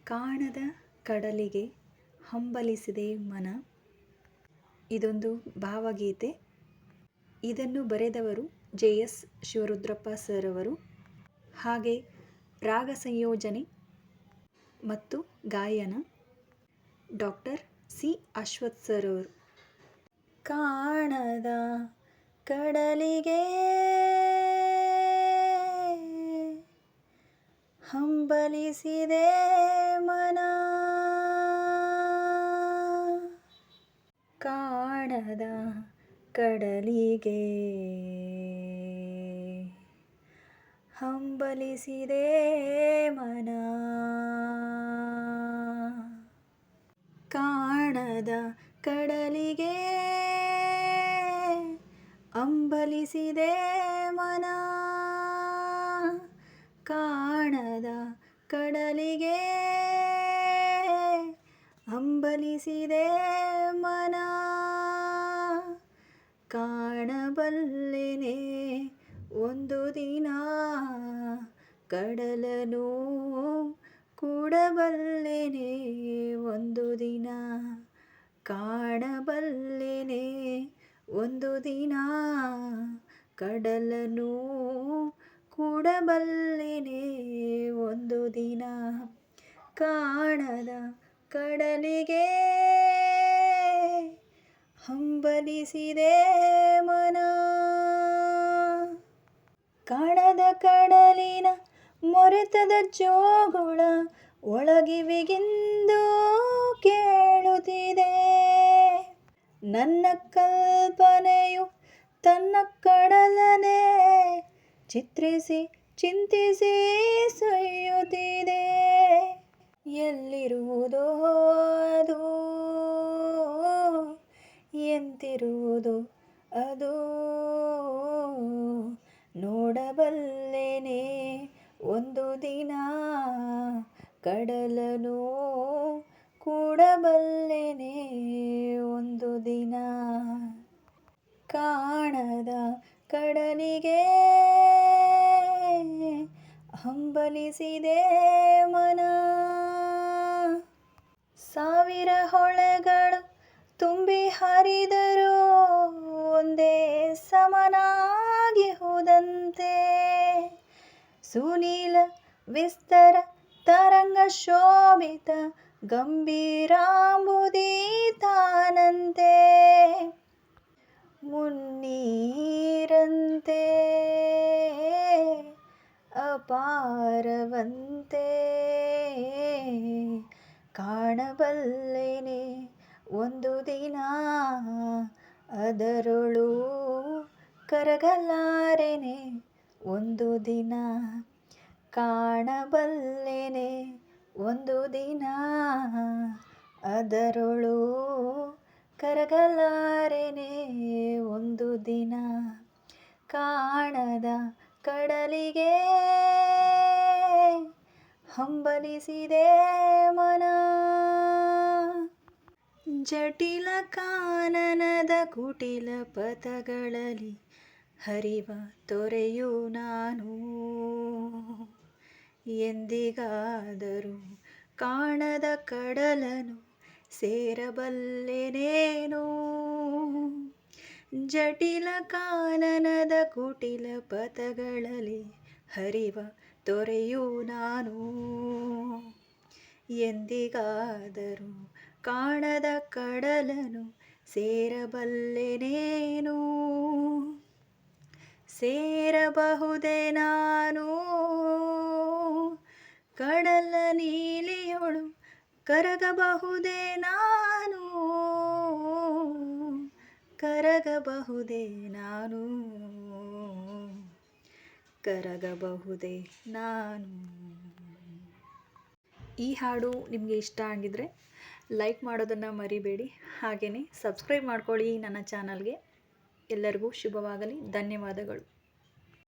ಕಾಣದ ಕಡಲಿಗೆ ಹಂಬಲಿಸಿದೆ ಮನ. ಇದೊಂದು ಭಾವಗೀತೆ. ಇದನ್ನು ಬರೆದವರು JS ಶಿವರುದ್ರಪ್ಪ ಸರ್ ಅವರು. ಹಾಗೆ ರಾಗ ಸಂಯೋಜನೆ ಮತ್ತು ಗಾಯನ ಡಾಕ್ಟರ್ C ಅಶ್ವಥ್ ಸರ್ ಅವರು. ಕಾಣದ ಕಡಲಿಗೆ ಹಂಬಲಿಸಿದೆ ಮನ, ಕಾಣದ ಕಡಲಿಗೆ ಹಂಬಲಿಸಿದೆ ಮನ, ಕಾಣದ ಕಡಲಿಗೆ ಹಂಬಲಿಸಿದೆ ಮನ, ಕಾಣದ ಕಡಲಿಗೆ ಹಂಬಲಿಸಿದೆ ಮನ, ಕಾಣಬಲ್ಲೆನೆ ಒಂದು ದಿನ ಕಡಲನು, ಕೂಡಬಲ್ಲೆನೆ ಒಂದು ದಿನ, ಕಾಣಬಲ್ಲೆನೆ ಒಂದು ದಿನ ಕಡಲನು, ಕೂಡಬಲ್ಲೆನೆ ಒಂದು ದಿನ, ಕಾಣದ ಕಡಲಿಗೆ ಹಂಬಲಿಸಿದೆ ಮನ, ಕಾಣದ ಕಡಲಿನ ಮೊರೆತದ ಜೋಗುಳ ಒಳಗಿವಿಗಿಂದು ಕೇಳುತ್ತಿದೆ. ನನ್ನ ಕಲ್ಪನೆಯು ತನ್ನ ಕಡಲನೆ ಚಿತ್ರಿಸಿ ಚಿಂತಿಸಿ ಸೊಯ್ಯುತ್ತಿದೆ. ಎಲ್ಲಿರುವುದೋ ಅದು, ಎಂತಿರುವುದು ಅದು, ನೋಡಬಲ್ಲೆನೆ ಒಂದು ದಿನ ಕಡಲನು, ಕೂಡಬಲ್ಲೆನೆ ಒಂದು ದಿನ, ಕಾಣದ ಕಡಲಿಗೆ ಹಂಬಲಿಸಿದೆ ಮನ. ಸಾವಿರ ಹೊಳೆಗಳು ತುಂಬಿ ಹರಿದರೂ ಒಂದೇ ಸಮನಾಗಿ ಹೋದಂತೆ, ಸುನೀಲ ವಿಸ್ತರ ತರಂಗ ಶೋಭಿತ ಗಂಭೀರಾಂಬುದಿ ತಾನಂತೆ, ಮುನ್ನೀರಂತೆ ಅಪಾರವಂತೆ, ಕಾಣಬಲ್ಲೆನೆ ಒಂದು ದಿನ ಅದರೊಳು ಕರಗಲಾರೆನೆ ಒಂದು ದಿನ, ಕಾಣಬಲ್ಲೆನೆ ಒಂದು ದಿನ ಅದರೊಳು ಕರಗಲಾರೆನೆ ಒಂದು ದಿನ, ಕಾಣದ ಕಡಲಿಗೆ ಹಂಬಲಿಸಿದೆ ಮನ. ಜಟಿಲ ಕಾನನದ ಕುಟಿಲ ಪಥಗಳಲ್ಲಿ ಹರಿವ ತೊರೆಯು ನಾನು, ಎಂದಿಗಾದರೂ ಕಾಣದ ಕಡಲನು ಸೇರಬಲ್ಲೆನೇನು. ಜಟಿಲ ಕಾನನದ ಕುಟಿಲ ಪಥಗಳಲ್ಲಿ ಹರಿವ ತೊರೆಯು ನಾನು, ಎಂದಿಗಾದರೂ ಕಾಣದ ಕಡಲನು ಸೇರಬಲ್ಲೆನೇನು. ಸೇರಬಹುದೇ ನಾನು ಕಡಲ ನೀಲಿಯೊಳು, ಕರಗಬಹುದೇ ನಾನು, ಕರಗಬಹುದೇ ನಾನು, ಕರಗಬಹುದೇ ನಾನು. ಈ ಹಾಡು ನಿಮಗೆ ಇಷ್ಟ ಆಗಿದ್ರೆ ಲೈಕ್ ಮಾಡೋದನ್ನು ಮರಿಬೇಡಿ. ಹಾಗೆಯೇ ಸಬ್ಸ್ಕ್ರೈಬ್ ಮಾಡ್ಕೊಳ್ಳಿ ನನ್ನ ಚಾನಲ್ಗೆ. ಎಲ್ಲರಿಗೂ ಶುಭವಾಗಲಿ. ಧನ್ಯವಾದಗಳು.